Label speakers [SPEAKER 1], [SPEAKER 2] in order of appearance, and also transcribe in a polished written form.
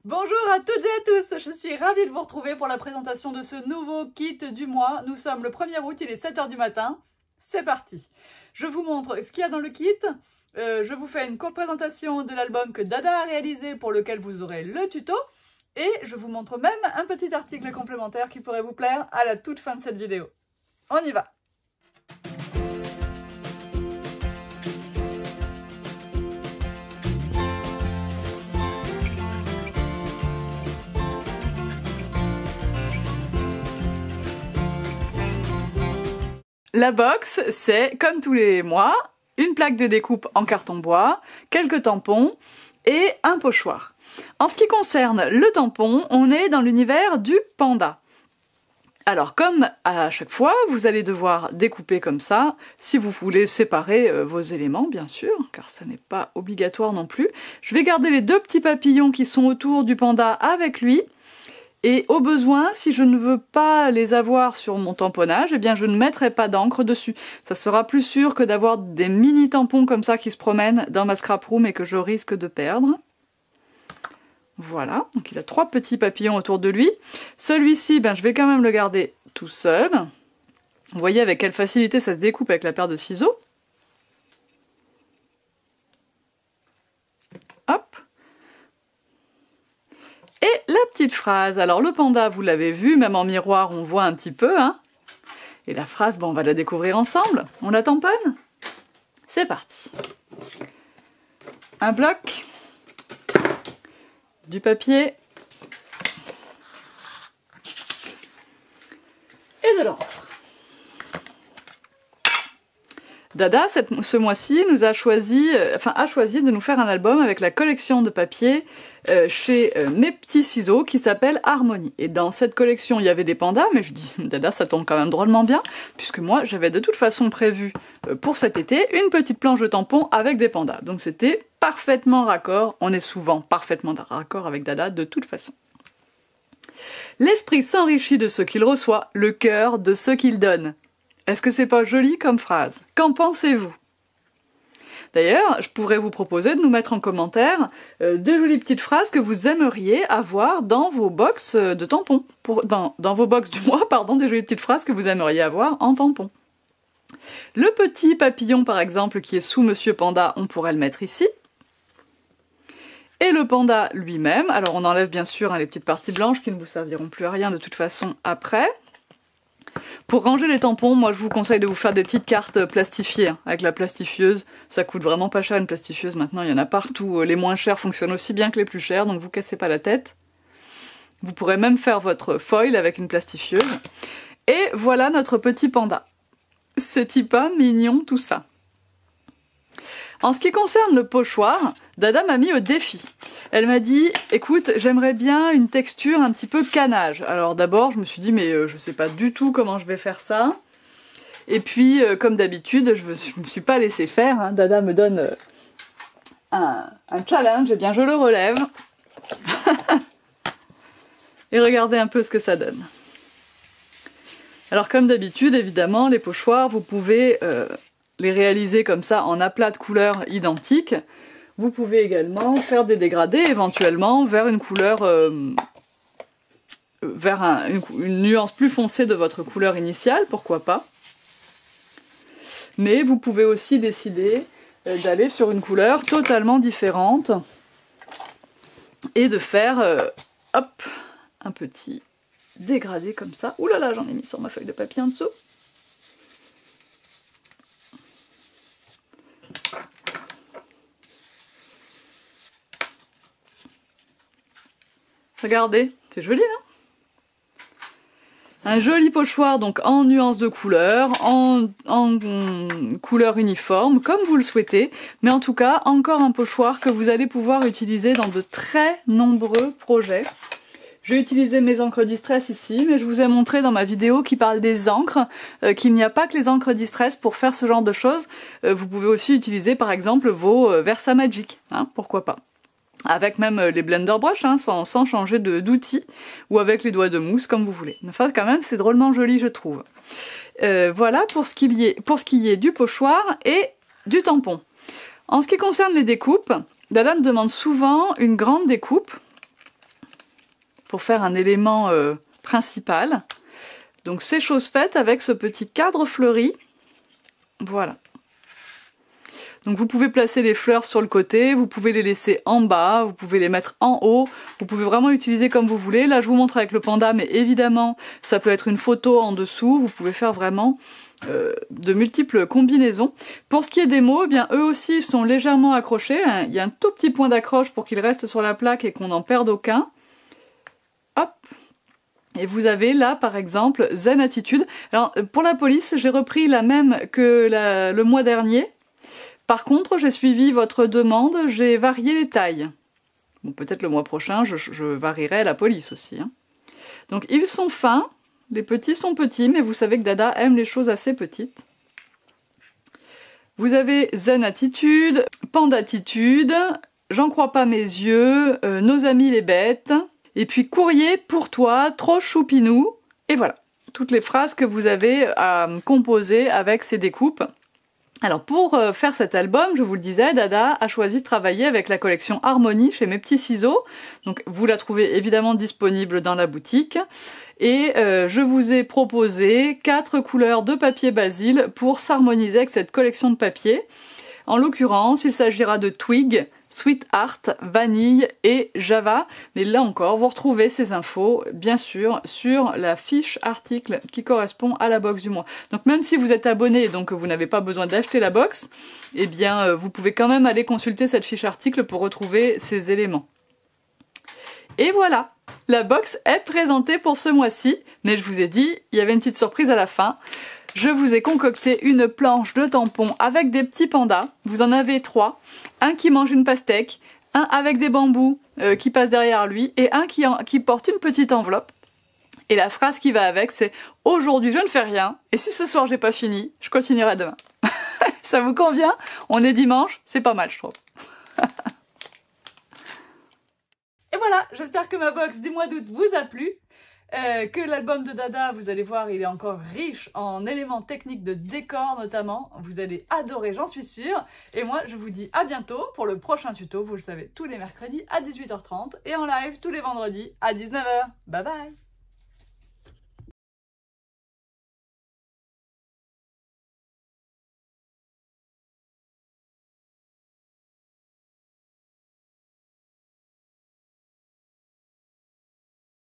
[SPEAKER 1] Bonjour à toutes et à tous, je suis ravie de vous retrouver pour la présentation de ce nouveau kit du mois. Nous sommes le 1er août, il est 7 h du matin. C'est parti. Je vous montre ce qu'il y a dans le kit. Je vous fais une courte présentation de l'album que Dada a réalisé pour lequel vous aurez le tuto. Et je vous montre même un petit article complémentaire qui pourrait vous plaire à la toute fin de cette vidéo. On y va! La box, c'est, comme tous les mois, une plaque de découpe en carton bois, quelques tampons et un pochoir. En ce qui concerne le tampon, on est dans l'univers du panda. Alors, comme à chaque fois, vous allez devoir découper comme ça, si vous voulez séparer vos éléments, bien sûr, car ça n'est pas obligatoire non plus. Je vais garder les deux petits papillons qui sont autour du panda avec lui. Et au besoin, si je ne veux pas les avoir sur mon tamponnage, eh bien je ne mettrai pas d'encre dessus. Ça sera plus sûr que d'avoir des mini tampons comme ça qui se promènent dans ma scrap room et que je risque de perdre. Voilà, donc il a 3 petits papillons autour de lui. Celui-ci, ben, je vais quand même le garder tout seul. Vous voyez avec quelle facilité ça se découpe avec la paire de ciseaux. Hop. Et la petite phrase, alors le panda, vous l'avez vu, même en miroir, on voit un petit peu, hein. Et la phrase, bon, on va la découvrir ensemble. On la tamponne? C'est parti. Un bloc, du papier et de l'encre. Dada, ce mois-ci, a choisi de nous faire un album avec la collection de papier chez Mes Petits Ciseaux qui s'appelle Harmonie. Et dans cette collection, il y avait des pandas, mais je dis, Dada, ça tombe quand même drôlement bien, puisque moi, j'avais de toute façon prévu pour cet été une petite planche de tampon avec des pandas. Donc c'était parfaitement raccord, on est souvent parfaitement raccord avec Dada de toute façon. L'esprit s'enrichit de ce qu'il reçoit, le cœur de ce qu'il donne. Est-ce que c'est pas joli comme phrase? Qu'en pensez-vous? D'ailleurs, je pourrais vous proposer de nous mettre en commentaire deux jolies petites phrases que vous aimeriez avoir dans vos box de tampons. Dans vos box du mois, pardon, des jolies petites phrases que vous aimeriez avoir en tampon. Le petit papillon, par exemple, qui est sous Monsieur Panda, on pourrait le mettre ici. Et le panda lui-même, alors on enlève bien sûr les petites parties blanches qui ne vous serviront plus à rien de toute façon après. Pour ranger les tampons, moi je vous conseille de vous faire des petites cartes plastifiées avec la plastifieuse. Ça coûte vraiment pas cher une plastifieuse, maintenant il y en a partout. Les moins chers fonctionnent aussi bien que les plus chers, donc vous cassez pas la tête. Vous pourrez même faire votre foil avec une plastifieuse. Et voilà notre petit panda. C'est-il pas mignon tout ça? En ce qui concerne le pochoir, Dada m'a mis au défi. Elle m'a dit, écoute, j'aimerais bien une texture un petit peu canage. Alors d'abord, je me suis dit, mais je sais pas du tout comment je vais faire ça. Et puis, comme d'habitude, je me suis pas laissé faire. Hein. Dada me donne un challenge, et bien je le relève. Et regardez un peu ce que ça donne. Alors comme d'habitude, évidemment, les pochoirs, vous pouvez les réaliser comme ça en aplats de couleurs identiques. Vous pouvez également faire des dégradés éventuellement vers une couleur, une nuance plus foncée de votre couleur initiale, pourquoi pas. Mais vous pouvez aussi décider d'aller sur une couleur totalement différente et de faire hop, un petit dégradé comme ça. Ouh là là, j'en ai mis sur ma feuille de papier en dessous. Regardez, c'est joli, non? Un joli pochoir, donc en nuances de couleur, en couleur uniforme, comme vous le souhaitez. Mais en tout cas, encore un pochoir que vous allez pouvoir utiliser dans de très nombreux projets. J'ai utilisé mes encres Distress ici, mais je vous ai montré dans ma vidéo qui parle des encres, qu'il n'y a pas que les encres Distress pour faire ce genre de choses. Vous pouvez aussi utiliser par exemple vos Versamagic, hein, pourquoi pas. Avec même les blender brush, hein, sans changer d'outil, ou avec les doigts de mousse, comme vous voulez. Enfin, quand même, c'est drôlement joli, je trouve. Voilà pour ce qui est du pochoir et du tampon. En ce qui concerne les découpes, Dada me demande souvent une grande découpe. pour faire un élément principal. Donc c'est chose faite avec ce petit cadre fleuri. Voilà. Donc vous pouvez placer les fleurs sur le côté, vous pouvez les laisser en bas, vous pouvez les mettre en haut, vous pouvez vraiment l'utiliser comme vous voulez. Là je vous montre avec le panda, mais évidemment ça peut être une photo en dessous, vous pouvez faire vraiment de multiples combinaisons. Pour ce qui est des mots, eh bien eux aussi sont légèrement accrochés, hein. Il y a un tout petit point d'accroche pour qu'ils restent sur la plaque et qu'on n'en perde aucun. Hop. Et vous avez là par exemple Zen Attitude. Alors pour la police j'ai repris la même que le mois dernier. Par contre, j'ai suivi votre demande, j'ai varié les tailles. Bon, peut-être le mois prochain, je varierai la police aussi. Hein. Donc, ils sont fins, les petits sont petits, mais vous savez que Dada aime les choses assez petites. Vous avez Zen Attitude, Pandatitude, J'en crois pas mes yeux, Nos amis les bêtes, et puis Courrier pour toi, Trop choupinou, et voilà. Toutes les phrases que vous avez à composer avec ces découpes. Alors pour faire cet album, je vous le disais, Dada a choisi de travailler avec la collection Harmonie chez Mes Petits Ciseaux. Donc vous la trouvez évidemment disponible dans la boutique. Et je vous ai proposé 4 couleurs de papier basil pour s'harmoniser avec cette collection de papier. En l'occurrence, il s'agira de Twig, Sweetheart, Vanille et Java. Mais là encore, vous retrouvez ces infos, bien sûr, sur la fiche article qui correspond à la box du mois. Donc même si vous êtes abonné et donc que vous n'avez pas besoin d'acheter la box, eh bien vous pouvez quand même aller consulter cette fiche article pour retrouver ces éléments. Et voilà, la box est présentée pour ce mois-ci, mais je vous ai dit, il y avait une petite surprise à la fin. Je vous ai concocté une planche de tampons avec des petits pandas. Vous en avez 3. Un qui mange une pastèque, un avec des bambous qui passent derrière lui et un qui porte une petite enveloppe. Et la phrase qui va avec, c'est « Aujourd'hui, je ne fais rien et si ce soir j'ai pas fini, je continuerai demain. » Ça vous convient? On est dimanche, c'est pas mal, je trouve. Et voilà, j'espère que ma box du mois d'août vous a plu. Que l'album de Dada, vous allez voir, il est encore riche en éléments techniques de décor notamment. Vous allez adorer, j'en suis sûre. Et moi, je vous dis à bientôt pour le prochain tuto. Vous le savez, tous les mercredis à 18h30 et en live tous les vendredis à 19h. Bye bye!